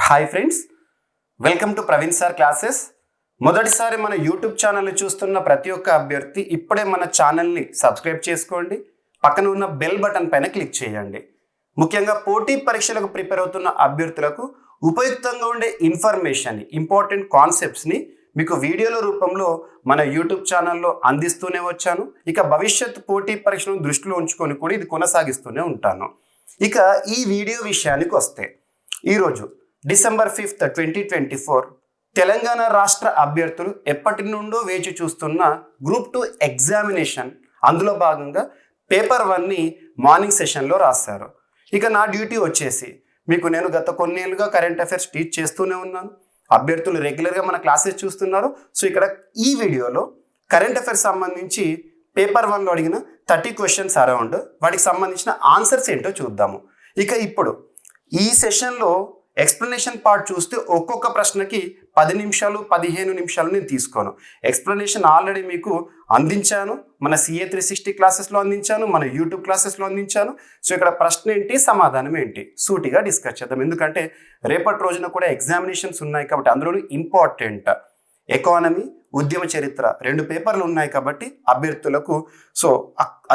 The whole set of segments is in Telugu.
Hi friends, welcome to Praveen sir classes. మొదటిసారి మన యూట్యూబ్ ఛానల్ని చూస్తున్న ప్రతి ఒక్క అభ్యర్థి ఇప్పుడే మన ఛానల్ని సబ్స్క్రైబ్ చేసుకోండి. పక్కన ఉన్న బెల్ బటన్ పైన క్లిక్ చేయండి. ముఖ్యంగా పోటీ పరీక్షలకు ప్రిపేర్ అవుతున్న అభ్యర్థులకు ఉపయుక్తంగా ఉండే ఇన్ఫర్మేషన్ని, ఇంపార్టెంట్ కాన్సెప్ట్స్ని మీకు వీడియోల రూపంలో మన యూట్యూబ్ ఛానల్లో అందిస్తూనే వచ్చాను. ఇక భవిష్యత్ పోటీ పరీక్షలను దృష్టిలో ఉంచుకొని కూడా ఇది కొనసాగిస్తూనే ఉంటాను. ఇక ఈ వీడియో విషయానికి వస్తే, ఈరోజు డిసెంబర్ 5, 2024 తెలంగాణ రాష్ట్ర అభ్యర్థులు ఎప్పటి నుండో వేచి చూస్తున్న గ్రూప్ 2 ఎగ్జామినేషన్, అందులో భాగంగా పేపర్ 1ని మార్నింగ్ సెషన్లో రాశారు. ఇక నా డ్యూటీ వచ్చేసి, మీకు నేను గత కొన్నేళ్ళుగా కరెంట్ అఫైర్స్ టీచ్ చేస్తూనే ఉన్నాను. అభ్యర్థులు రెగ్యులర్గా మన క్లాసెస్ చూస్తున్నారు. సో ఇక్కడ ఈ వీడియోలో కరెంట్ అఫైర్స్ సంబంధించి పేపర్ 1లో అడిగిన 30 క్వశ్చన్స్ అరౌండ్, వాటికి సంబంధించిన ఆన్సర్స్ ఏంటో చూద్దాము. ఇక ఇప్పుడు ఈ సెషన్లో ఎక్స్ప్లెనేషన్ పార్ట్ చూస్తే ఒక్కొక్క ప్రశ్నకి 10 నిమిషాలు 15 నిమిషాలు నేను తీసుకోను. ఎక్స్ప్లెనేషన్ ఆల్రెడీ మీకు అందించాను, మన CA 360 క్లాసెస్లో అందించాను, మన యూట్యూబ్ క్లాసెస్లో అందించాను. సో ఇక్కడ ప్రశ్న ఏంటి, సమాధానం ఏంటి, సూటిగా డిస్కస్ చేద్దాం. ఎందుకంటే రేపటి రోజున కూడా ఎగ్జామినేషన్స్ ఉన్నాయి కాబట్టి, అందులో ఇంపార్టెంట్ ఎకానమీ, ఉద్యమ చరిత్ర 2 పేపర్లు ఉన్నాయి కాబట్టి అభ్యర్థులకు సో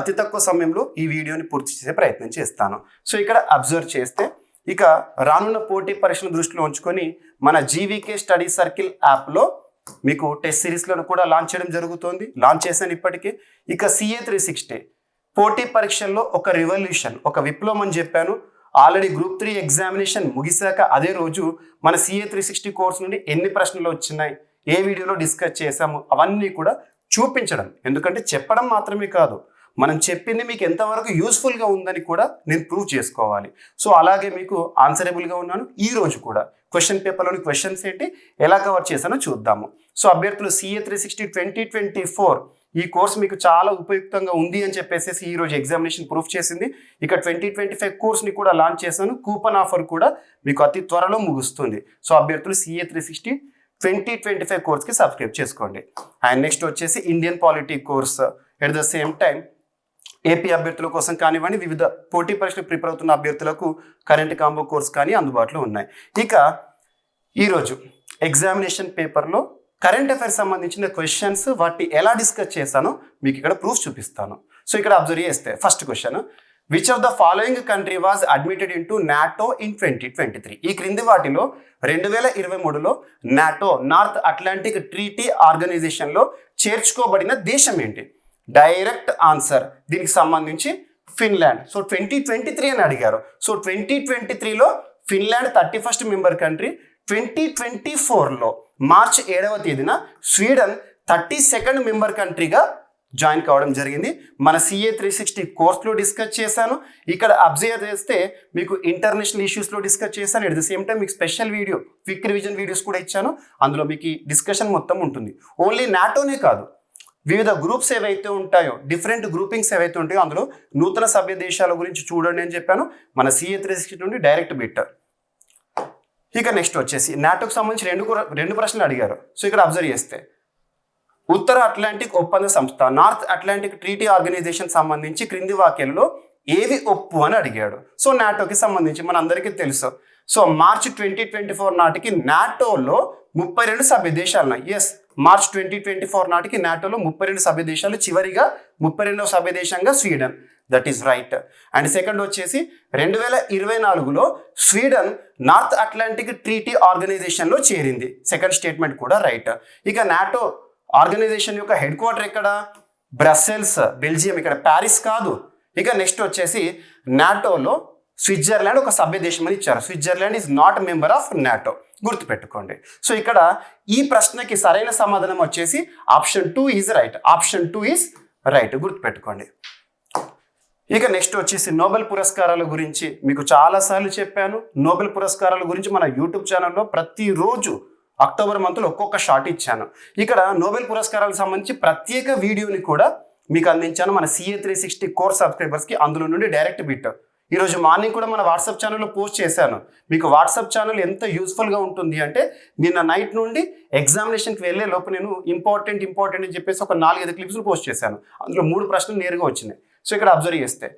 అతి తక్కువ సమయంలో ఈ వీడియోని పూర్తి చేసే ప్రయత్నం చేస్తాను. సో ఇక్కడ అబ్జర్వ్ చేస్తే, ఇక రానున్న పోటీ పరీక్షను దృష్టిలో ఉంచుకొని మన జీవీకే స్టడీ సర్కిల్ యాప్లో మీకు టెస్ట్ సిరీస్లను కూడా లాంచ్ చేయడం జరుగుతుంది. లాంచ్ చేశాను ఇప్పటికే. ఇక CA 360 పోటీ పరీక్షల్లో ఒక రివల్యూషన్, ఒక విప్లవం అని చెప్పాను. ఆల్రెడీ గ్రూప్ 3 ఎగ్జామినేషన్ ముగిశాక అదే రోజు మన CA 360 కోర్స్ నుండి ఎన్ని ప్రశ్నలు వచ్చినాయి, ఏ వీడియోలో డిస్కస్ చేశాము, అవన్నీ కూడా చూపించడం. ఎందుకంటే చెప్పడం మాత్రమే కాదు, మనం చెప్పింది మీకు ఎంతవరకు యూస్ఫుల్గా ఉందని కూడా నేను ప్రూవ్ చేసుకోవాలి. సో అలాగే మీకు ఆన్సరబుల్గా ఉన్నాను. ఈ రోజు కూడా క్వశ్చన్ పేపర్లోని క్వశ్చన్స్ ఏంటి, ఎలా కవర్ చేశానో చూద్దాము. సో అభ్యర్థులు CA 360 2024 ఈ కోర్స్ మీకు చాలా ఉపయుక్తంగా ఉంది అని చెప్పేసి ఈరోజు ఎగ్జామినేషన్ ప్రూఫ్ చేసింది. ఇక 2025 కోర్స్ని కూడా లాంచ్ చేశాను. కూపన్ ఆఫర్ కూడా మీకు అతి త్వరలో ముగుస్తుంది. సో అభ్యర్థులు CA 360 2025 కోర్స్కి సబ్స్క్రైబ్ చేసుకోండి. అండ్ నెక్స్ట్ వచ్చేసి Indian polity course, at the same time AP అభ్యర్థుల కోసం కానివ్వండి, వివిధ పోటీ పరీక్షలు ప్రిపేర్ అవుతున్న అభ్యర్థులకు కరెంట్ కాంబో కోర్స్ కానీ అందుబాటులో ఉన్నాయి. ఇక ఈరోజు ఎగ్జామినేషన్ పేపర్లో కరెంట్ అఫైర్స్ సంబంధించిన క్వశ్చన్స్, వాటిని ఎలా డిస్కస్ చేశానో మీకు ఇక్కడ ప్రూఫ్ చూపిస్తాను. సో ఇక్కడ అబ్జర్వ్ చేస్తే first question, which of the following country was admitted in to NATO in 2023? ఈ క్రింది వాటిలో 2023లో నాటో, నార్త్ అట్లాంటిక్ ట్రీటీ ఆర్గనైజేషన్లో చేర్చుకోబడిన దేశం ఏంటి? డైరెక్ట్ ఆన్సర్ దీనికి సంబంధించి ఫిన్లాండ్. సో 2023 అని అడిగారు. సో 2023లో ఫిన్లాండ్ 31st మెంబర్ కంట్రీ. 2024లో మార్చి 7వ తేదీన స్వీడన్ 32nd మెంబర్ కంట్రీగా జాయిన్ కావడం జరిగింది. మన CA 360 కోర్స్లో డిస్కస్ చేశాను. ఇక్కడ అబ్జర్వ్ చేస్తే మీకు ఇంటర్నేషనల్ ఇష్యూస్లో డిస్కస్ చేశాను. ఎట్ ద సేమ్ టైం మీకు special video, quick revision videos కూడా ఇచ్చాను. అందులో మీకు డిస్కషన్ మొత్తం ఉంటుంది. ఓన్లీ నాటోనే కాదు, వివిధ గ్రూప్స్ ఏవైతే ఉంటాయో, డిఫరెంట్ గ్రూపింగ్స్ ఏవైతే ఉంటాయో అందులో నూతన సభ్య దేశాల గురించి చూడండి అని చెప్పాను. మన CA 360 నుండి డైరెక్ట్ బిట్. ఇక నెక్స్ట్ వచ్చేసి నాటోకి సంబంధించి రెండు ప్రశ్నలు అడిగారు. సో ఇక్కడ అబ్జర్వ్ చేస్తే, ఉత్తర అట్లాంటిక్ ఒప్పంద సంస్థ, నార్త్ అట్లాంటిక్ ట్రీటీ ఆర్గనైజేషన్ సంబంధించి క్రింది వాక్యాలలో ఏవి ఒప్పు అని అడిగాడు. సో నాటోకి సంబంధించి మన అందరికీ తెలుసు. సో మార్చి 2024 నాటికి నాటోలో 32 సభ్య దేశాలు ఉన్నాయి. ఎస్, మార్చ్ 2024 నాటికి నాటోలో 32 సభ్య దేశాలు, చివరిగా 32వ సభ్య దేశంగా Sweden. That is right. And second వచ్చేసి 2024లో స్వీడన్ నార్త్ అట్లాంటిక్ ట్రీటీ ఆర్గనైజేషన్లో చేరింది. సెకండ్ స్టేట్మెంట్ కూడా రైట్. ఇక నాటో ఆర్గనైజేషన్ యొక్క హెడ్ క్వార్టర్ ఎక్కడ? బ్రసెల్స్, బెల్జియం, ఇక్కడ ప్యారిస్ కాదు. ఇక నెక్స్ట్ వచ్చేసి నాటోలో స్విట్జర్లాండ్ ఒక సభ్య దేశం అని ఇచ్చారు. Switzerland is not member of NATO, గుర్తుపెట్టుకోండి. సో ఇక్కడ ఈ ప్రశ్నకి సరైన సమాధానం వచ్చేసి option 2 is right. Option 2 is right, గుర్తుపెట్టుకోండి. ఇక నెక్స్ట్ వచ్చేసి నోబెల్ పురస్కారాల గురించి మీకు చాలాసార్లు చెప్పాను. నోబెల్ పురస్కారాల గురించి మన యూట్యూబ్ ఛానల్లో ప్రతిరోజు అక్టోబర్ మంత్లో ఒక్కొక్క షార్ట్ ఇచ్చాను. ఇక్కడ నోబెల్ పురస్కారాలకు సంబంధించి ప్రత్యేక వీడియోని కూడా మీకు అందించాను మన CA 360 కోర్స్ సబ్స్క్రైబర్స్కి. అందులో నుండి డైరెక్ట్ బిట్ ఈరోజు మార్నింగ్ కూడా మన వాట్సాప్ ఛానల్లో పోస్ట్ చేశాను. మీకు వాట్సాప్ ఛానల్ ఎంత యూస్ఫుల్గా ఉంటుంది అంటే, నిన్న నైట్ నుండి ఎగ్జామినేషన్కి వెళ్ళే లోపు నేను ఇంపార్టెంట్ అని చెప్పేసి ఒక 4-5 క్లిప్స్లు పోస్ట్ చేశాను. అందులో 3 ప్రశ్నలు నేరుగా వచ్చినాయి. సో ఇక్కడ అబ్జర్వ్ చేస్తే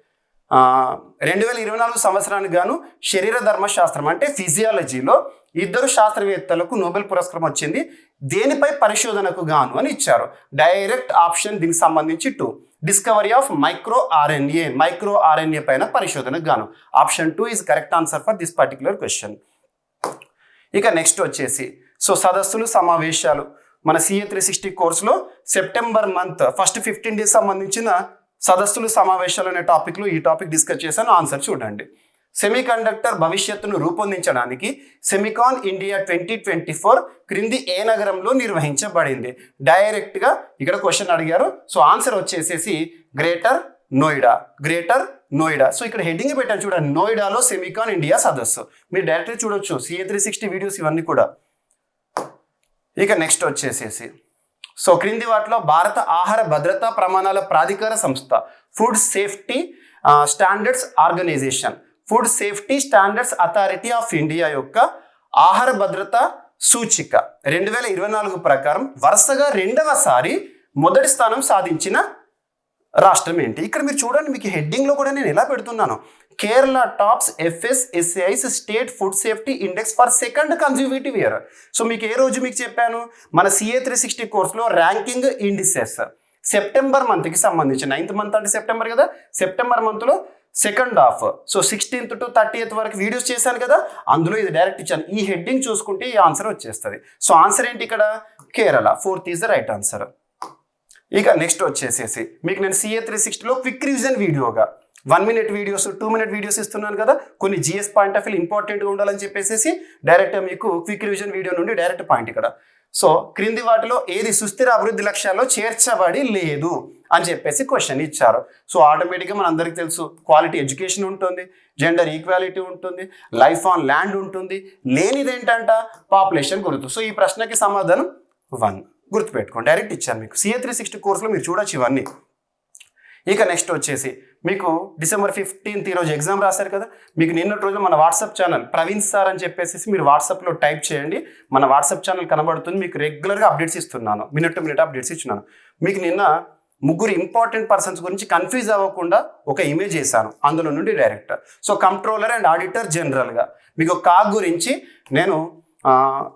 2024 సంవత్సరానికి గాను శరీర ధర్మశాస్త్రం అంటే ఫిజియాలజీలో 2 శాస్త్రవేత్తలకు నోబెల్ పురస్కారం వచ్చింది. దేనిపై పరిశోధనకు గాను అని ఇచ్చారు. డైరెక్ట్ ఆప్షన్ దీనికి సంబంధించి 2. డిస్కవరీ ఆఫ్ మైక్రో ఆర్ఎన్ఏ పైన పరిశోధనకు గాను. Option 2 is correct answer for this particular question. ఇక నెక్స్ట్ వచ్చేసి సదస్సులు సమావేశాలు మన CA 360 కోర్సులో సెప్టెంబర్ మంత్ ఫస్ట్ 15 డేస్ సంబంధించిన సదస్సులు సమావేశాలు అనే టాపిక్లో ఈ టాపిక్ డిస్కస్ చేశాను. ఆన్సర్ చూడండి. సెమీకండక్టర్ భవిష్యత్తును రూపొందించడానికి సెమికాన్ ఇండియా 2024 క్రింది ఏ నగరంలో నిర్వహించబడింది? డైరెక్ట్గా ఇక్కడ క్వశ్చన్ అడిగారు. సో ఆన్సర్ వచ్చేసేసి గ్రేటర్ నోయిడా. సో ఇక్కడ హెడ్డింగ్ పెట్టాను చూడండి, నోయిడాలో సెమికాన్ ఇండియా సదస్సు. మీరు డైరెక్ట్గా చూడొచ్చు CA 360 వీడియోస్ ఇవన్నీ కూడా. ఇక నెక్స్ట్ వచ్చేసేసి సో క్రింది వాటిలో భారత ఆహార భద్రతా ప్రమాణాల ప్రాధికార సంస్థ food safety standards authority of India యొక్క ఆహార భద్రత సూచిక 2024 ప్రకారం వరుసగా 2వసారి మొదటి స్థానం సాధించిన రాష్ట్రం ఏంటి? ఇక్కడ మీరు చూడండి, మీకు హెడ్డింగ్లో కూడా నేను ఎలా పెడుతున్నాను, Kerala tops FSSAI's state food safety index for second consecutive year. So మీకు ఏ రోజు మీకు చెప్పాను, మన CA 360 కోర్సులో ర్యాంకింగ్ ఇండిసెస్ సెప్టెంబర్ మంత్కి సంబంధించి 9th మంత్ అంటే సెప్టెంబర్ కదా, సెప్టెంబర్ మంత్లో second half so 16th to 30th వరకు వీడియోస్ చేశాను కదా, అందులో ఇది డైరెక్ట్ ఇచ్చాను. ఈ హెడ్డింగ్ చూసుకుంటే ఈ ఆన్సర్ వచ్చేస్తుంది. సో ఆన్సర్ ఏంటి ఇక్కడ? Kerala. 4th is the right answer. ఇక నెక్స్ట్ వచ్చేసేసి మీకు నేను CA 360లో క్విక్ రివిజన్ వీడియోగా 1 minute వీడియోస్ 2 minute వీడియోస్ ఇస్తున్నాను కదా, కొన్ని GS పాయింట్ ఆఫ్ వ్యూ ఇంపార్టెంట్గా ఉండాలని చెప్పేసి డైరెక్ట్ మీకు క్విక్ రివిజన్ వీడియో నుండి డైరెక్ట్ పాయింట్ ఇక్కడ. సో క్రింది వాటిలో ఏది సుస్థిర అభివృద్ధి లక్ష్యాల్లో చేర్చబడి లేదు అని చెప్పేసి క్వశ్చన్ ఇచ్చారు. సో ఆటోమేటిక్గా మన అందరికీ తెలుసు, క్వాలిటీ ఎడ్యుకేషన్ ఉంటుంది, జెండర్ ఈక్వాలిటీ ఉంటుంది, లైఫ్ ఆన్ ల్యాండ్ ఉంటుంది, లేనిది ఏంటంట పాపులేషన్ గుర్తు. సో ఈ ప్రశ్నకి సమాధానం 1 గుర్తుపెట్టుకోండి, డైరెక్ట్ ఇచ్చాను మీకు. CA 360 కోర్సులో మీరు చూడొచ్చు ఇవన్నీ. ఇక నెక్స్ట్ వచ్చేసి మీకు December 15th ఈరోజు ఎగ్జామ్ రాశారు కదా, మీకు నిన్నటి రోజు మన వాట్సాప్ ఛానల్ ప్రవీణ్ సార్ అని చెప్పేసి మీరు వాట్సాప్లో టైప్ చేయండి, మన వాట్సాప్ ఛానల్ కనబడుతుంది. మీకు రెగ్యులర్గా అప్డేట్స్ ఇస్తున్నాను, మినిట్ టు మినిట్ అప్డేట్స్ ఇస్తున్నాను. మీకు నిన్న 3 ఇంపార్టెంట్ పర్సన్స్ గురించి కన్ఫ్యూజ్ అవ్వకుండా ఒక ఇమేజ్ చేశాను, అందులో నుండి direct. So controller and auditor జనరల్గా మీకు కాగ్ గురించి నేను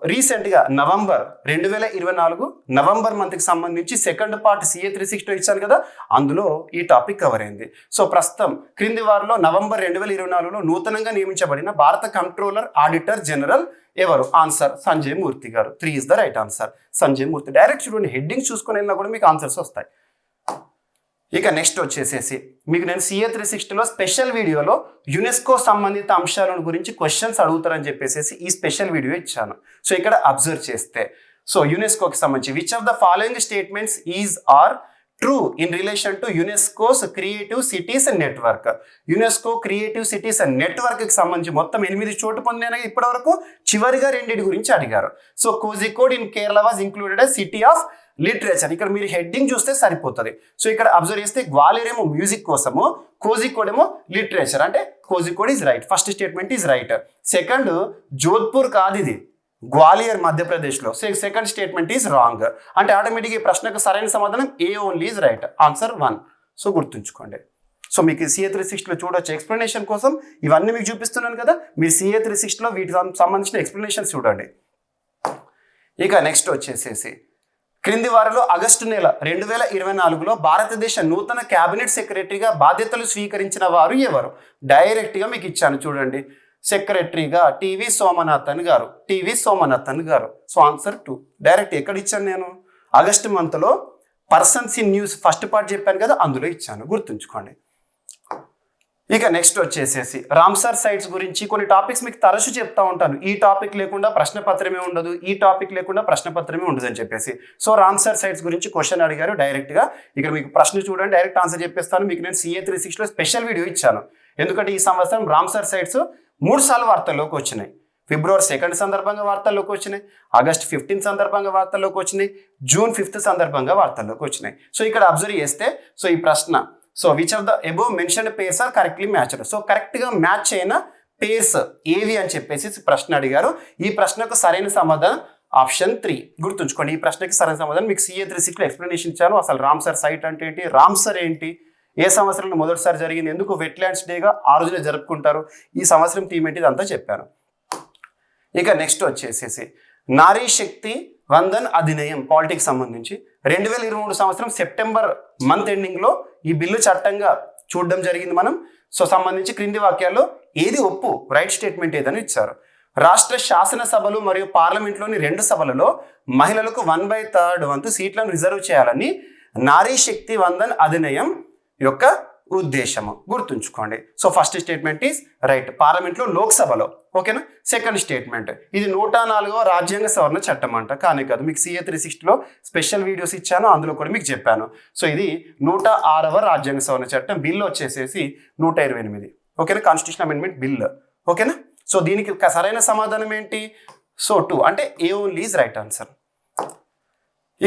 రీసెంట్గా నవంబర్ 2024 నవంబర్ మంత్కి సంబంధించి సెకండ్ పార్ట్ CA 360 ఇచ్చాను కదా, అందులో ఈ టాపిక్ కవర్ అయింది. సో ప్రస్తుతం క్రింది వారిలో నవంబర్ 2024లో నూతనంగా నియమించబడిన భారత కంట్రోలర్ ఆడిటర్ జనరల్ ఎవరు? ఆన్సర్ సంజయ్ మూర్తి గారు. 3 is the right answer, Sanjay Murthy. Direct చూడండి, హెడ్డింగ్ చూసుకొని వెళ్ళినా కూడా మీకు ఆన్సర్స్ వస్తాయి. ఇక నెక్స్ట్ వచ్చేసేసి మీకు నేను CA 360లో స్పెషల్ వీడియోలో యునెస్కో సంబంధిత అంశాల గురించి క్వశ్చన్స్ అడుగుతారని చెప్పేసి ఈ స్పెషల్ వీడియో ఇచ్చాను. సో ఇక్కడ అబ్జర్వ్ చేస్తే సో యునెస్కోకి సంబంధించి which of the following statements is are true in relation to UNESCO's creative cities network. UNESCO creative cities నెట్వర్క్కి సంబంధించి మొత్తం 8 చోటు పొందిన ఇప్పటి వరకు చివరిగా 2 గురించి అడిగారు. So Kozhikode in Kerala was included a city of literature. ఇక్కడ మీరు హెడ్డింగ్ చూస్తే సరిపోతుంది. సో ఇక్కడ అబ్జర్వ్ చేస్తే గ్వాలియర్ ఏమో మ్యూజిక్ కోసము, కోజికోడ్ ఏమో లిటరేచర్, అంటే Kozhikode is right. First statement is right. Second Jodhpur కాదు, ఇది గ్వాలియర్ మధ్యప్రదేశ్లో. Second statement is wrong. అంటే ఆటోమేటిక్గా ఈ ప్రశ్నకు సరైన సమాధానం A only is right. Answer 1. So గుర్తుంచుకోండి. సో మీకు CA 360లో చూడొచ్చు ఎక్స్ప్లెనేషన్ కోసం ఇవన్నీ మీకు చూపిస్తున్నాను కదా, మీరు CA 360లో వీటికి సంబంధించిన ఎక్స్ప్లెనేషన్స్ చూడండి. ఇక నెక్స్ట్ వచ్చేసేసి క్రింది వారిలో ఆగస్టు నెల 2024లో భారతదేశ నూతన క్యాబినెట్ సెక్రటరీగా బాధ్యతలు స్వీకరించిన వారు ఎవరు? డైరెక్ట్గా మీకు ఇచ్చాను చూడండి, సెక్రటరీగా టీవీ సోమనాథన్ గారు. So answer 2. డైరెక్ట్ ఎక్కడ ఇచ్చాను నేను? ఆగస్టు మంత్లో persons in news first part చెప్పాను కదా, అందులో ఇచ్చాను, గుర్తుంచుకోండి. ఇక నెక్స్ట్ వచ్చేసేసి రామ్సర్ సైట్స్ గురించి కొన్ని టాపిక్స్ మీకు తరచు చెప్తా ఉంటాను. ఈ టాపిక్ లేకుండా ప్రశ్నపత్రమే ఉండదు, ఈ టాపిక్ లేకుండా ప్రశ్నపత్రమే ఉండదు అని చెప్పేసి. సో రామ్సర్ సైట్స్ గురించి క్వశ్చన్ అడిగారు డైరెక్ట్గా. ఇక్కడ మీకు ప్రశ్న చూడండి, డైరెక్ట్ ఆన్సర్ చెప్పేస్తాను. మీకు నేను CA 360లో స్పెషల్ వీడియో ఇచ్చాను, ఎందుకంటే ఈ సంవత్సరం రామ్సర్ సైట్స్ 3 సార్లు వార్తల్లోకి వచ్చినాయి. February 2 సందర్భంగా వార్తల్లోకి వచ్చినాయి, August 15 సందర్భంగా వార్తల్లోకి వచ్చినాయి, June 5 సందర్భంగా వార్తల్లోకి వచ్చినాయి. సో ఇక్కడ అబ్జర్వ్ చేస్తే సో ఈ ప్రశ్న so which of the above mentioned pairs are correctly matched. So కరెక్ట్గా మ్యాచ్ అయిన పేర్స్ ఏవి అని చెప్పేసి ప్రశ్న అడిగారు. ఈ ప్రశ్నకు సరైన సమాధానం ఆప్షన్ 3. గుర్తుంచుకోండి, ఈ ప్రశ్నకి సరైన సమాధానం మీకు CA 360లో ఎక్స్ప్లెనేషన్ ఇచ్చాను. అసలు రామ్సర్ సైట్ అంటే ఏంటి, రామ్సర్ ఏంటి, ఏ సంవత్సరంలో మొదటిసారి జరిగింది, ఎందుకు వెట్లాండ్స్ డేగా ఆ రోజునే జరుపుకుంటారు, ఈ సంవత్సరం థీమ్ ఏంటి, ఇదంతా చెప్పాను. ఇక నెక్స్ట్ వచ్చేసేసి నారీ శక్తి వందన్ అధినియం పాలిటిక్స్ సంబంధించి 2023 సంవత్సరం సెప్టెంబర్ మంత్ ఎండింగ్లో ఈ బిల్లు చట్టంగా చూడడం జరిగింది మనం. సో సంబంధించి క్రింది వాక్యాల్లో ఏది ఒప్పు, రైట్ స్టేట్మెంట్ ఏదని ఇచ్చారు. రాష్ట్ర శాసనసభలు మరియు పార్లమెంట్లోని 2 సభలలో మహిళలకు 1/3 వంతు సీట్లను రిజర్వ్ చేయాలని నారీ శక్తి వందన్ అధినియం యొక్క ఉద్దేశము, గుర్తుంచుకోండి. So first statement is right, పార్లమెంట్లో లోక్సభలో. ఓకేనా. సెకండ్ స్టేట్మెంట్, ఇది 104వ రాజ్యాంగ సవరణ చట్టం అంట, కానీ కాదు. మీకు CA 360లో స్పెషల్ వీడియోస్ ఇచ్చాను, అందులో కూడా మీకు చెప్పాను. సో ఇది 106వ రాజ్యాంగ సవరణ చట్టం. బిల్ వచ్చేసేసి 128. ఓకేనా, కాన్స్టిట్యూషన్ అమెండ్మెంట్ బిల్. ఓకేనా. సో దీనికి సరైన సమాధానం ఏంటి? సో 2 అంటే ఏ ఓన్లీ ఈజ్ రైట్ ఆన్సర్.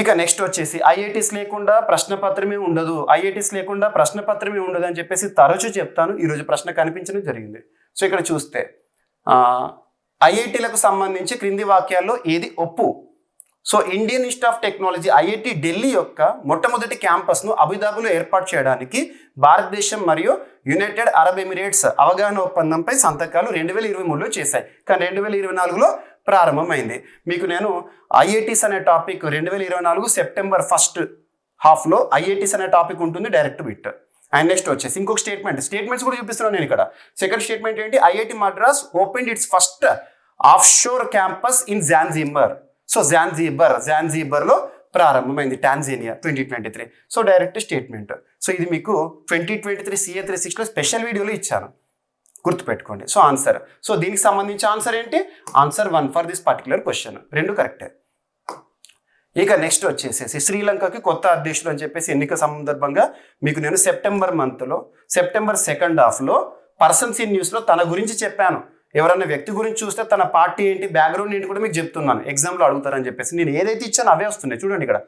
ఇక నెక్స్ట్ వచ్చేసి ఐఐటీస్ లేకుండా ప్రశ్నపత్రమే ఉండదు, ఐఐటీస్ లేకుండా ప్రశ్నపత్రమే ఉండదు అని చెప్పేసి తరచూ చెప్తాను. ఈరోజు ప్రశ్న కనిపించడం జరిగింది. సో ఇక్కడ చూస్తే ఐఐటీలకు సంబంధించి క్రింది వాక్యాల్లో ఏది ఒప్పు? So Indian institute of technology IIT Delhi యొక్క మొట్టమొదటి క్యాంపస్ను అబుదాబిలో ఏర్పాటు చేయడానికి భారతదేశం మరియు యునైటెడ్ అరబ్ ఎమిరేట్స్ అవగాహన ఒప్పందంపై సంతకాలు 2023లో చేశాయి, కానీ 2024లో ప్రారంభమైంది. మీకు నేను ఐఐటీస్ అనే టాపిక్ 2024 సెప్టెంబర్ ఫస్ట్ హాఫ్లో ఐఐటీస్ అనే టాపిక్ ఉంటుంది, డైరెక్ట్ బిట్. అండ్ నెక్స్ట్ వచ్చేసి ఇంకొక స్టేట్మెంట్స్ కూడా చూపిస్తున్నాను నేను ఇక్కడ. సెకండ్ స్టేట్మెంట్ ఏంటి? IIT Madras opened its first offshore campus in Zanzibar. So జాన్జిబర్లో ప్రారంభమైంది, Tanzania 2023. So direct statement. So ఇది మీకు 2023 CA 360లో స్పెషల్ వీడియోలో ఇచ్చాను, గుర్తుపెట్టుకోండి. సో ఆన్సర్, సో దీనికి సంబంధించి ఆన్సర్ ఏంటి? Answer 1 for this particular question. 2 కరెక్టే. ఇక నెక్స్ట్ వచ్చేసేసి శ్రీలంకకి కొత్త అధ్యక్షుడు అని చెప్పేసి ఎన్నిక సందర్భంగా మీకు నేను సెప్టెంబర్ 2nd హాఫ్లో పర్సన్స్ ఇన్ న్యూస్లో తన గురించి చెప్పాను. ఎవరన్నా వ్యక్తి గురించి చూస్తే తన పార్టీ ఏంటి, బ్యాక్గ్రౌండ్ ఏంటి కూడా మీకు చెప్తున్నాను, ఎగ్జామ్లో అడుగుతారని చెప్పేసి. నేను ఏదైతే ఇచ్చానో అవే వస్తున్నాయి చూడండి ఇక్కడ.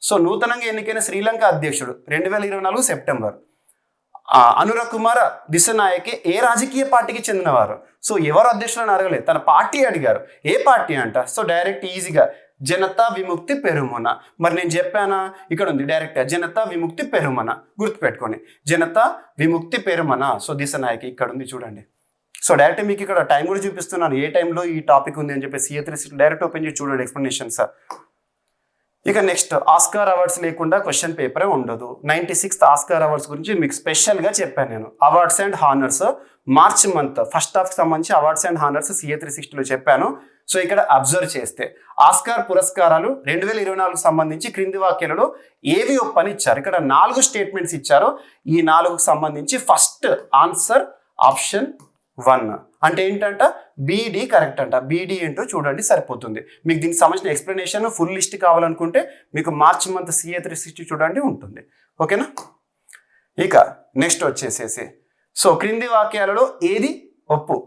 సో నూతనంగా ఎన్నికైన శ్రీలంక అధ్యక్షుడు 2024 సెప్టెంబర్ అనురాగ్ కుమార్ దిశనాయకే ఏ రాజకీయ పార్టీకి చెందినవారు? సో ఎవరు అధ్యక్షులను అడగలేదు, తన పార్టీ అడిగారు. ఏ పార్టీ అంట? సో డైరెక్ట్ ఈజీగా జనతా విముక్తి పెరుమున. మరి నేను చెప్పానా? ఇక్కడ ఉంది డైరెక్ట్ జనతా విముక్తి పెరుమన, గుర్తుపెట్టుకోండి, జనతా విముక్తి పెరుమన. సో దిశనాయక్ ఇక్కడ ఉంది చూడండి. సో డైరెక్ట్ మీకు ఇక్కడ టైం కూడా చూపిస్తున్నాను, ఏ టైంలో ఈ టాపిక్ ఉంది అని చెప్పేసి. CA 360 డైరెక్ట్ ఓపెన్ చేసి చూడండి ఎక్స్ప్లెనేషన్స్. ఇక నెక్స్ట్ ఆస్కార్ అవార్డ్స్ లేకుండా క్వశ్చన్ పేపరే ఉండదు. 96th ఆస్కార్ అవార్డ్స్ గురించి మీకు స్పెషల్గా చెప్పాను నేను. Awards and honours March month first హాఫ్కి సంబంధించి అవార్డ్స్ అండ్ హానర్స్ CA 360లో చెప్పాను. సో ఇక్కడ అబ్జర్వ్ చేస్తే ఆస్కార్ పురస్కారాలు 2024 సంబంధించి క్రింది వాక్యాలలో ఏవి ఒప్పని ఇచ్చారు. ఇక్కడ 4 స్టేట్మెంట్స్ ఇచ్చారు. ఈ 4కు సంబంధించి ఫస్ట్ ఆన్సర్ ఆప్షన్ 1 అంటే ఏంటంట? BD కరెక్ట్ అంట. BD ఏంటో చూడండి సరిపోతుంది. మీకు దీనికి సంబంధించిన ఎక్స్ప్లెనేషన్ ఫుల్ లిస్ట్ కావాలనుకుంటే మీకు మార్చ్ మంత్ CA 360 చూడండి ఉంటుంది. ఓకేనా. ఇక నెక్స్ట్ వచ్చేసేసి సో క్రింది వాక్యాలలో ఏది ఒప్పు?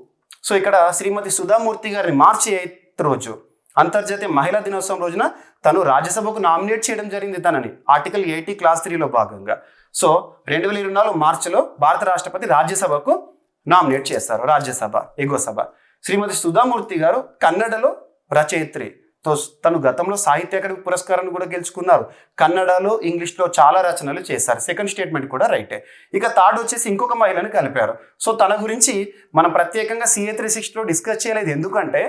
సో ఇక్కడ శ్రీమతి సుధామూర్తి గారిని మార్చి 8th రోజు అంతర్జాతీయ మహిళా దినోత్సవం రోజున తను రాజ్యసభకు నామినేట్ చేయడం జరిగింది తనని, ఆర్టికల్ 80 క్లాస్ 3లో భాగంగా. సో 2024 మార్చిలో భారత రాష్ట్రపతి రాజ్యసభకు నామినేట్ చేస్తారు, రాజ్యసభ ఎగువ సభ. శ్రీమతి సుధామూర్తి గారు కన్నడలో రచయిత్రి, తను గతంలో సాహిత్య అకాడమీ పురస్కారాన్ని కూడా గెలుచుకున్నారు. కన్నడలో ఇంగ్లీష్లో చాలా రచనలు చేశారు. సెకండ్ స్టేట్మెంట్ కూడా రైటే. ఇక థర్డ్ వచ్చేసి ఇంకొక మహిళని కలిపారు. సో తన గురించి మనం ప్రత్యేకంగా CA 360లో డిస్కస్ చేయలేదు, ఎందుకంటే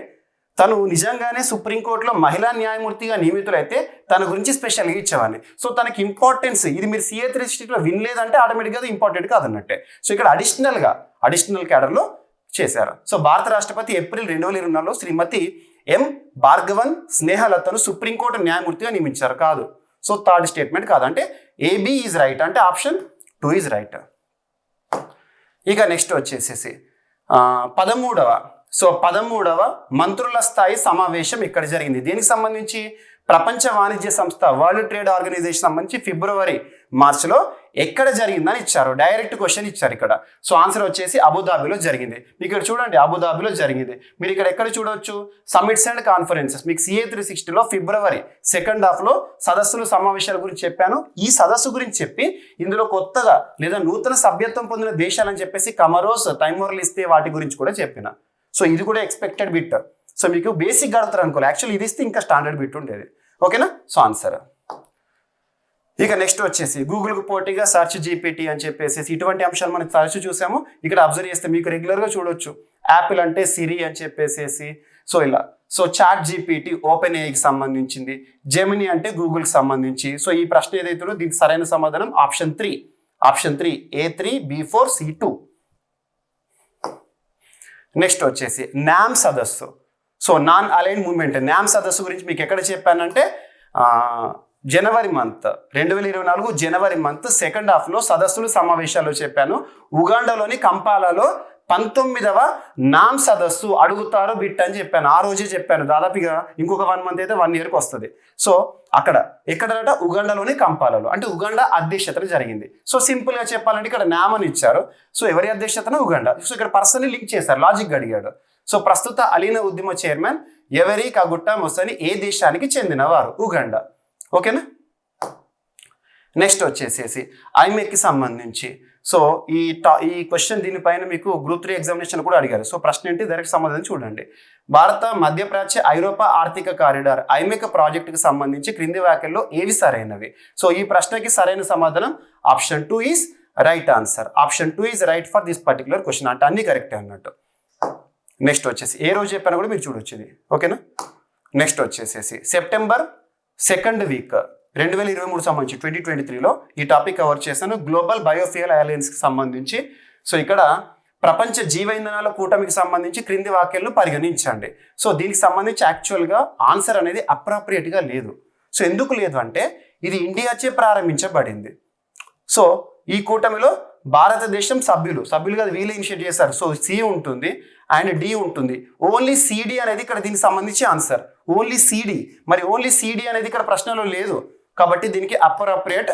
తను నిజంగానే సుప్రీంకోర్టులో మహిళా న్యాయమూర్తిగా నియమితులైతే తన గురించి స్పెషల్గా ఇచ్చేవాడిని. సో తనకి ఇంపార్టెన్స్ ఇది మీరు CA 360లో వినలేదంటే ఆటోమేటిక్గా ఇంపార్టెంట్ కాదన్నట్టే. సో ఇక్కడ అడిషనల్ క్యాడర్లో చేశారు. సో భారత రాష్ట్రపతి ఏప్రిల్ 2024లో శ్రీమతి M భార్గవన్ స్నేహలతను సుప్రీంకోర్టు న్యాయమూర్తిగా నియమించారు. కాదు. సో థర్డ్ స్టేట్మెంట్ కాదు, అంటే AB ఈజ్ రైట్, అంటే ఆప్షన్ 2 ఈజ్ రైట్. ఇక నెక్స్ట్ వచ్చేసేసి 13వ మంత్రుల స్థాయి సమావేశం ఇక్కడ జరిగింది. దీనికి సంబంధించి ప్రపంచ వాణిజ్య సంస్థ వరల్డ్ ట్రేడ్ ఆర్గనైజేషన్ సంబంధించి ఫిబ్రవరి మార్చిలో ఎక్కడ జరిగిందని ఇచ్చారు. డైరెక్ట్ క్వశ్చన్ ఇచ్చారు ఇక్కడ. సో ఆన్సర్ వచ్చేసి అబుదాబిలో జరిగింది. మీకు ఇక్కడ చూడండి అబుదాబిలో జరిగింది. మీరు ఇక్కడ ఎక్కడ చూడవచ్చు? Summits and conferences. మీకు CA 360లో ఫిబ్రవరి 2nd హాఫ్లో సదస్సులు సమావేశాల గురించి చెప్పాను. ఈ సదస్సు గురించి చెప్పి ఇందులో కొత్తగా లేదా నూతన సభ్యత్వం పొందిన దేశాలని చెప్పేసి కమరోస్, తైమోర్ ఇస్తే వాటి గురించి కూడా చెప్పిన. సో ఇది కూడా ఎక్స్పెక్టెడ్ బిట్. సో మీకు బేసిక్ అడుగుతారు అనుకోవాలి, యాక్చువల్లీ ఇది ఇస్తే ఇంకా స్టాండర్డ్ బిట్ ఉండేది. ఓకేనా. సో ఆన్సర్ ఇక నెక్స్ట్ వచ్చేసి గూగుల్కి పోటీగా సెర్చ్ జీపీటీ అని చెప్పేసి ఇటువంటి అంశాలు మనం తరచు చూసాము. ఇక్కడ అబ్జర్వ్ చేస్తే మీకు రెగ్యులర్గా చూడొచ్చు. యాపిల్ అంటే సిరి అని చెప్పేసి సో ఇలా. సో చాట్ జీపీటీ ఓపెన్ ఏఐకి సంబంధించింది, జెమిని అంటే గూగుల్కి సంబంధించి. సో ఈ ప్రశ్న ఏదైతుందో దీనికి సరైన సమాధానం option 3 A3 B4 C2. Next వచ్చేసి నామ్ సదస్సు. సో నాన్ అలైన్ మూవ్మెంట్ నామ్ సదస్సు గురించి మీకు ఎక్కడ చెప్పానంటే జనవరి మంత్ 2024 జనవరి మంత్ సెకండ్ హాఫ్లో సదస్సులు సమావేశాలు చెప్పాను. ఉగాండాలోని కంపాలాలో 19వ నామ్ సదస్సు అడుగుతారు బిట్ అని చెప్పాను. ఆ రోజే చెప్పాను. దాదాపుగా ఇంకొక 1 మంత్ అయితే 1 ఇయర్కి వస్తుంది. సో అక్కడ ఎక్కడట ఉగాండాలోని కంపాలలో, అంటే ఉగాండా అధ్యక్షతన జరిగింది. సో సింపుల్గా చెప్పాలంటే ఇక్కడ నామ్ అని ఇచ్చారు. సో ఎవరి అధ్యక్షతన? ఉగాండా. సో ఇక్కడ పర్సన్ని లింక్ చేశారు, లాజిక్ అడిగాడు. సో ప్రస్తుత అలీన ఉద్యమ చైర్మన్ ఎవరి కగుట్టా మొసని ఏ దేశానికి చెందినవారు? ఉగాండా. ఓకేనా. నెక్స్ట్ వచ్చేసేసి ఐమెక్కి సంబంధించి. సో ఈ క్వశ్చన్ దీనిపైన మీకు గ్రూప్ 3 ఎగ్జామినేషన్ కూడా అడిగారు. సో ప్రశ్న ఏంటి? డైరెక్ట్ సమాధానం చూడండి. భారత మధ్యప్రాచ్య ఐరోపా ఆర్థిక కారిడార్ ఐమెక్ ప్రాజెక్టుకి సంబంధించి క్రింది వ్యాఖ్యల్లో ఏవి సరైనవి? సో ఈ ప్రశ్నకి సరైన సమాధానం option 2 is right answer. Option 2 is right for this particular question. అంటే అన్ని కరెక్టే అన్నట్టు. నెక్స్ట్ వచ్చేసి ఏ రోజు చెప్పాను కూడా మీరు చూడొచ్చు ఇది. ఓకేనా. నెక్స్ట్ వచ్చేసేసి సెప్టెంబర్ 2nd వీక్ 2023 సంబంధించి 2023లో ఈ టాపిక్ కవర్ చేశాను. గ్లోబల్ బయోఫ్యూయల్ అలయన్స్కి సంబంధించి. సో ఇక్కడ ప్రపంచ జీవ ఇంధనాల కూటమికి సంబంధించి క్రింది వాక్యాలను పరిగణించండి. సో దీనికి సంబంధించి యాక్చువల్గా ఆన్సర్ అనేది అప్రాప్రియేట్గా లేదు. సో ఎందుకు లేదు అంటే ఇది ఇండియాచే ప్రారంభించబడింది. సో ఈ కూటమిలో భారతదేశం సభ్యులుగా వీళ్ళు ఇనిషియేట్ చేశారు. సో సి ఉంటుంది అండ్ డి ఉంటుంది. ఓన్లీ సిడి అనేది ఇక్కడ దీనికి సంబంధించి ఆన్సర్. Only CD. మరి ఓన్లీ సిడి అనేది ఇక్కడ ప్రశ్నలో లేదు కాబట్టి దీనికి అప్రాప్రియేట్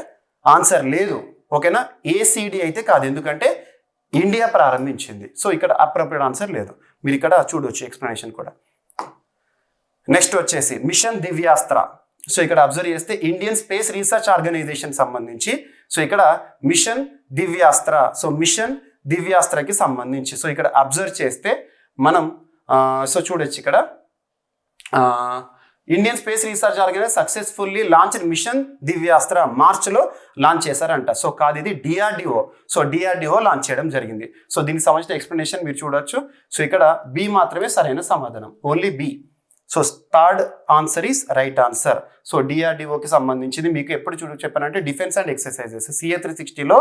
ఆన్సర్ లేదు. ఓకేనా. ఏసిడి అయితే కాదు, ఎందుకంటే ఇండియా ప్రారంభించింది. సో ఇక్కడ అప్రాప్రియేట్ ఆన్సర్ లేదు. మీరు ఇక్కడ చూడవచ్చు ఎక్స్ప్లెనేషన్ కూడా. నెక్స్ట్ వచ్చేసి మిషన్ దివ్యాస్త్ర. సో ఇక్కడ అబ్జర్వ్ చేస్తే ఇండియన్ స్పేస్ రీసెర్చ్ ఆర్గనైజేషన్ సంబంధించి. సో ఇక్కడ మిషన్ దివ్యాస్త్ర. సో మిషన్ దివ్యాస్త్రకి సంబంధించి. సో ఇక్కడ అబ్జర్వ్ చేస్తే మనం సో చూడొచ్చు ఇక్కడ Indian space research organisation successfully launch mission Divyastra మార్చ్లో లాంచ్ చేశారంట. సో కాదు, ఇది డిఆర్డిఓ. సో డిఆర్డిఓ లాంచ్ చేయడం జరిగింది. సో దీనికి సంబంధించిన ఎక్స్ప్లెనేషన్ మీరు చూడొచ్చు. సో ఇక్కడ బి మాత్రమే సరైన సమాధానం, only B. So third answer is right answer. So డిఆర్డిఓకి సంబంధించింది మీకు ఎప్పుడు చెప్పానంటే డిఫెన్స్ అండ్ ఎక్సర్సైజెస్ CA 360లో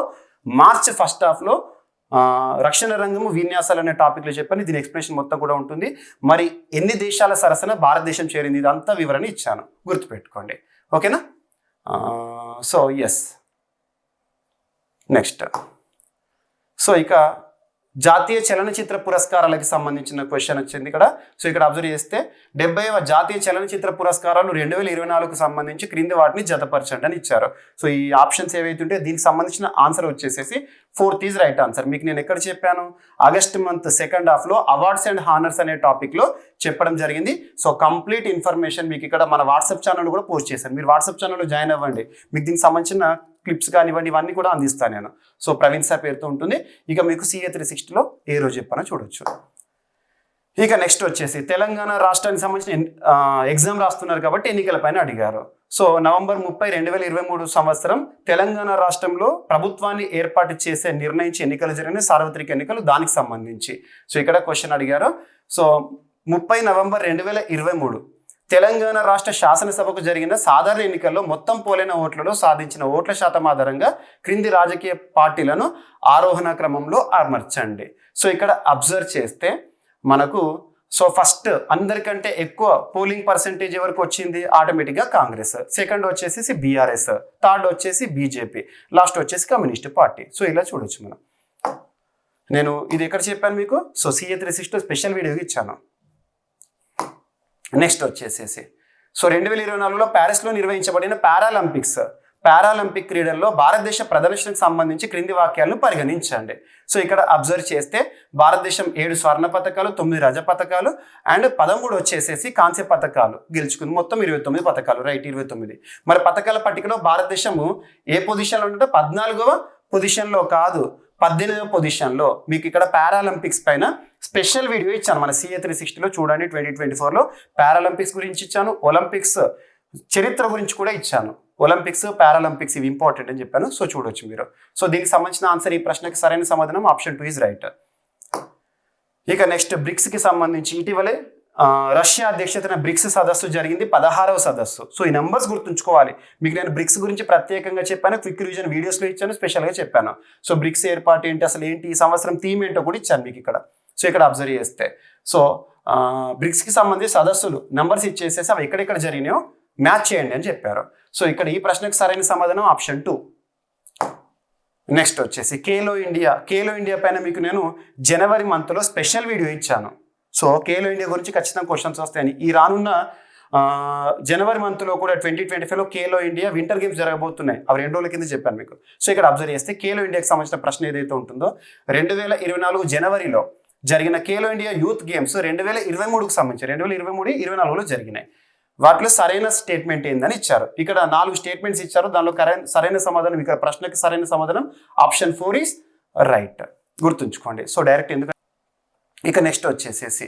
మార్చ్ ఫస్ట్ హాఫ్లో రక్షణ రంగము విన్యాసాలు అనే టాపిక్లో చెప్పాను. దీని ఎక్స్ప్లెనేషన్ మొత్తం కూడా ఉంటుంది. మరి ఎన్ని దేశాల సరసన భారతదేశం చేరింది ఇదంతా వివరణ ఇచ్చాను, గుర్తుపెట్టుకోండి. ఓకేనా. So yes. నెక్స్ట్ సో ఇక జాతీయ చలనచిత్ర పురస్కారాలకు సంబంధించిన క్వశ్చన్ వచ్చింది ఇక్కడ. సో ఇక్కడ అబ్జర్వ్ చేస్తే 70వ జాతీయ చలనచిత్ర పురస్కారాలు 2024కు సంబంధించి క్రింది వాటిని జతపరచండి అని ఇచ్చారు. సో ఈ ఆప్షన్స్ ఏవైతుంటే దీనికి సంబంధించిన ఆన్సర్ వచ్చేసేసి 4th ఈజ్ రైట్ ఆన్సర్. మీకు నేను ఎక్కడ చెప్పాను? ఆగస్ట్ మంత్ సెకండ్ హాఫ్లో అవార్డ్స్ అండ్ హానర్స్ అనే టాపిక్లో చెప్పడం జరిగింది. సో కంప్లీట్ ఇన్ఫర్మేషన్ మీకు ఇక్కడ మన వాట్సాప్ ఛానల్ కూడా పోస్ట్ చేశాను. మీరు వాట్సాప్ ఛానల్లో జాయిన్ అవ్వండి. మీకు దీనికి సంబంధించిన క్లిప్స్ కానివ్వండి ఇవన్నీ కూడా అందిస్తాను నేను. సో ప్రవీణ్ సార్ పేరుతో ఉంటుంది. ఇక మీకు CA 360లో ఏ రోజు చెప్పానో చూడొచ్చు. ఇక నెక్స్ట్ వచ్చేసి తెలంగాణ రాష్ట్రానికి సంబంధించిన ఎగ్జామ్ రాస్తున్నారు కాబట్టి ఎన్నికల పైన అడిగారు. సో నవంబర్ 30, 2023 సంవత్సరం తెలంగాణ రాష్ట్రంలో ప్రభుత్వాన్ని ఏర్పాటు చేసే నిర్ణయించి ఎన్నికలు జరిగిన సార్వత్రిక ఎన్నికలు, దానికి సంబంధించి. సో ఇక్కడ క్వశ్చన్ అడిగారు. సో 30 నవంబర్ 2023 తెలంగాణ రాష్ట్ర శాసనసభకు జరిగిన సాధారణ ఎన్నికల్లో మొత్తం పోలైన ఓట్లలో సాధించిన ఓట్ల శాతం ఆధారంగా క్రింది రాజకీయ పార్టీలను ఆరోహణ క్రమంలో అమర్చండి. సో ఇక్కడ అబ్జర్వ్ చేస్తే మనకు సో ఫస్ట్ అందరికంటే ఎక్కువ పోలింగ్ పర్సెంటేజ్ ఎవరికి వచ్చింది? ఆటోమేటిక్గా కాంగ్రెస్. సెకండ్ వచ్చేసి BRS, థర్డ్ వచ్చేసి BJP, లాస్ట్ వచ్చేసి కమ్యూనిస్ట్ పార్టీ. సో ఇలా చూడొచ్చు మనం. నేను ఇది ఎక్కడ చెప్పాను మీకు? సో CA 360 స్పెషల్ వీడియో ఇచ్చాను. నెక్స్ట్ వచ్చేసేసి సో 2024లో ప్యారిస్లో నిర్వహించబడిన పారాలింపిక్ క్రీడల్లో భారతదేశ ప్రదర్శనకు సంబంధించి క్రింది వాక్యాలను పరిగణించండి. సో ఇక్కడ అబ్జర్వ్ చేస్తే భారతదేశం 7 స్వర్ణ పథకాలు, 9 రజత పథకాలు అండ్ 13 వచ్చేసేసి కాంస్య పథకాలు గెలుచుకుంది. మొత్తం 29 పథకాలు, రైట్ 29. మరి పథకాల పట్టికలో భారతదేశము ఏ పొజిషన్లో ఉంటే 14వ పొజిషన్లో కాదు, 18వ పొజిషన్లో. మీకు ఇక్కడ పారాలింపిక్స్ పైన స్పెషల్ వీడియో ఇచ్చాను మన CA 360లో చూడండి. 2024లో పారాలింపిక్స్ గురించి ఇచ్చాను, ఒలింపిక్స్ చరిత్ర గురించి కూడా ఇచ్చాను. ఒలింపిక్స్, పారాలింపిక్స్ ఇవి ఇంపార్టెంట్ అని చెప్పాను. సో చూడొచ్చు మీరు. సో దీనికి సంబంధించిన ఆన్సర్, ఈ ప్రశ్నకి సరైన సమాధానం ఆప్షన్ 2 ఈజ్ రైట్. ఇక నెక్స్ట్ బ్రిక్స్కి సంబంధించి ఇటీవలే రష్యా అధ్యక్షతన బ్రిక్స్ సదస్సు జరిగింది, 16వ సదస్సు. సో ఈ నెంబర్స్ గుర్తుంచుకోవాలి. మీకు నేను బ్రిక్స్ గురించి ప్రత్యేకంగా చెప్పాను, క్విక్ రివిజన్ వీడియోస్లో ఇచ్చాను, స్పెషల్గా చెప్పాను. సో బ్రిక్స్ ఏర్పాటు ఏంటి, అసలు ఏంటి, ఈ సంవత్సరం థీమ్ ఏంటో కూడా ఇచ్చాను మీకు ఇక్కడ. సో ఇక్కడ అబ్జర్వ్ చేస్తే సో బ్రిక్స్కి సంబంధించి సదస్సులు నెంబర్స్ ఇచ్చేసేసి అవి ఎక్కడెక్కడ జరిగినాయో మ్యాచ్ చేయండి అని చెప్పారు. సో ఇక్కడ ఈ ప్రశ్నకు సరైన సమాధానం ఆప్షన్ 2. నెక్స్ట్ వచ్చేసి ఖేలో ఇండియా పైన మీకు నేను జనవరి మంత్లో స్పెషల్ వీడియో ఇచ్చాను. సో ఖేలో ఇండియా గురించి ఖచ్చితంగా క్వశ్చన్స్ వస్తాయని. ఈ రానున్న జనవరి మంత్లో కూడా 2025లో ఖేలో ఇండియా వింటర్ గేమ్స్ జరగబోతున్నాయి. అవి 2 రోజుల కింద చెప్పాను మీకు. సో ఇక్కడ అబ్జర్వ్ చేస్తే ఖేలో ఇండియాకి సంబంధించిన ప్రశ్న ఏదైతే ఉంటుందో 2024 జనవరిలో జరిగిన ఖేలో ఇండియా యూత్ గేమ్స్ 2023కు సంబంధించి 2023-24లో జరిగినాయి. వాటిలో సరైన స్టేట్మెంట్ ఏందని ఇచ్చారు. ఇక్కడ 4 స్టేట్మెంట్స్ ఇచ్చారు. దానిలో సరైన సమాధానం, ఇక్కడ ప్రశ్నకి సరైన సమాధానం ఆప్షన్ 4 ఈస్ రైట్. గుర్తుంచుకోండి. సో డైరెక్ట్ ఎందుకంటే ఇక నెక్స్ట్ వచ్చేసేసి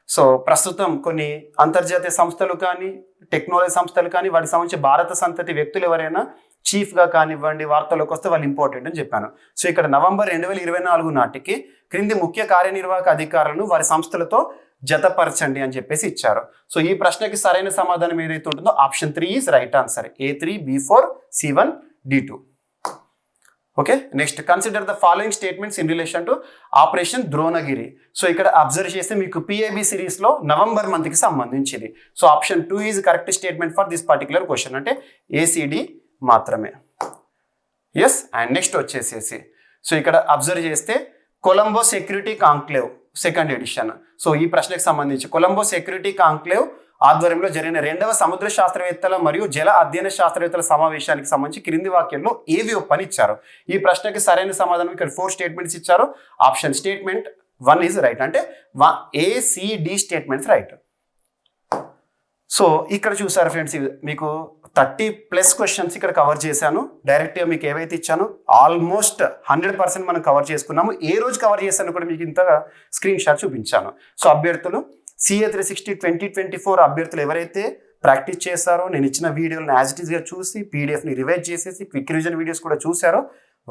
సో ప్రస్తుతం కొన్ని అంతర్జాతీయ సంస్థలు కానీ టెక్నాలజీ సంస్థలు కానీ వాటికి సంబంధించి భారత సంతతి వ్యక్తులు ఎవరైనా చీఫ్గా కానివ్వండి వార్తల్లోకి వస్తే వాళ్ళు ఇంపార్టెంట్ అని చెప్పాను. సో ఇక్కడ నవంబర్ 2024 నాటికి క్రింది ముఖ్య కార్యనిర్వాహక అధికారులను వారి సంస్థలతో జతపరచండి అని చెప్పేసి ఇచ్చారు. సో ఈ ప్రశ్నకి సరైన సమాధానం ఏదైతే ఉంటుందో option 3 is right answer. A3, B4, C1, D2. Okay. Next consider the following statements in relation to operation Dronagiri. So ఇక్కడ అబ్జర్వ్ చేస్తే మీకు PIB సిరీస్లో నవంబర్ మంత్కి సంబంధించింది. So option 2 is correct statement for this particular question, అంటే ACD మాత్రమే. ఎస్. అండ్ నెక్స్ట్ వచ్చేసేసి సో ఇక్కడ అబ్జర్వ్ చేస్తే Colombo security conclave 2nd edition. So ఈ ప్రశ్నకు సంబంధించి కొలంబో సెక్యూరిటీ కాంక్లేవ్ ఆధ్వర్యంలో జరిగిన 2వ సముద్ర శాస్త్రవేత్తల మరియు జల అధ్యయన శాస్త్రవేత్తల సమావేశానికి సంబంధించి క్రింది వాక్యంలో ఏవి ఒప్పని ఇచ్చారు. ఈ ప్రశ్నకి సరైన సమాధానం ఇక్కడ 4 స్టేట్మెంట్స్ ఇచ్చారు. ఆప్షన్ స్టేట్మెంట్ 1 ఈజ్ రైట్, అంటే ACD స్టేట్మెంట్స్ రైట్. సో ఇక్కడ చూసారు ఫ్రెండ్స్, మీకు 30+ క్వశ్చన్స్ ఇక్కడ కవర్ చేశాను. డైరెక్ట్గా మీకు ఏవైతే ఇచ్చానో ఆల్మోస్ట్ 100% మనం కవర్ చేసుకున్నాము. ఏ రోజు కవర్ చేశాను కూడా మీకు ఇంతగా స్క్రీన్ షాట్ చూపించాను. సో అభ్యర్థులు CA 360 2024 అభ్యర్థులు ఎవరైతే ప్రాక్టీస్ చేశారో, నేను ఇచ్చిన వీడియోలను యాజ్ ఇట్ ఈస్గా చూసి PDFని రివైజ్ చేసేసి క్విక్ రివిజన్ వీడియోస్ కూడా చూశారో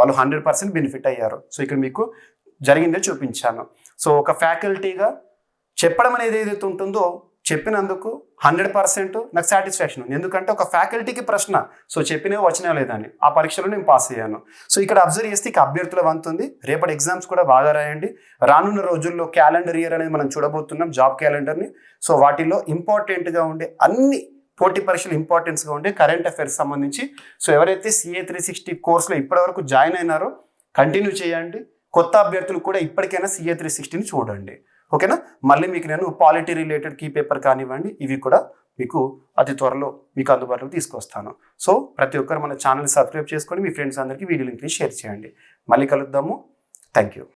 వాళ్ళు 100% బెనిఫిట్ అయ్యారు. సో ఇక్కడ మీకు జరిగిందే చూపించాను. సో ఒక ఫ్యాకల్టీగా చెప్పడం అనేది ఏదైతే ఉంటుందో చెప్పినందుకు 100% నాకు సాటిస్ఫాక్షన్ ఉంది. ఎందుకంటే ఒక ఫ్యాకల్టీకి ప్రశ్న, సో చెప్పినవి వచ్చినా లేదని ఆ పరీక్షలో నేను పాస్ అయ్యాను. సో ఇక్కడ అబ్జర్వ్ చేస్తే ఇక అభ్యర్థుల వంతుంది. రేపటి ఎగ్జామ్స్ కూడా బాగా రాయండి. రానున్న రోజుల్లో క్యాలెండర్ ఇయర్ అనేది మనం చూడబోతున్నాం, జాబ్ క్యాలెండర్ని. సో వాటిలో ఇంపార్టెంట్గా ఉండే అన్ని పోటీ పరీక్షలు ఇంపార్టెన్స్గా ఉండే కరెంట్ అఫైర్స్ సంబంధించి సో ఎవరైతే CA 360 కోర్సులో ఇప్పటివరకు జాయిన్ అయినారో కంటిన్యూ చేయండి. కొత్త అభ్యర్థులు కూడా ఇప్పటికైనా CA 360ని చూడండి. ఓకేనా. మళ్ళీ మీకు నేను పాలిటీ రిలేటెడ్ కీ పేపర్ కానివ్వండి ఇవి కూడా మీకు అతి త్వరలో మీకు అందుబాటులోకి తీసుకొస్తాను. సో ప్రతి ఒక్కరు మన ఛానల్ని సబ్స్క్రైబ్ చేసుకొని మీ ఫ్రెండ్స్ అందరికీ వీడియో లింక్ని షేర్ చేయండి. మళ్ళీ కలుద్దాము. Thank you.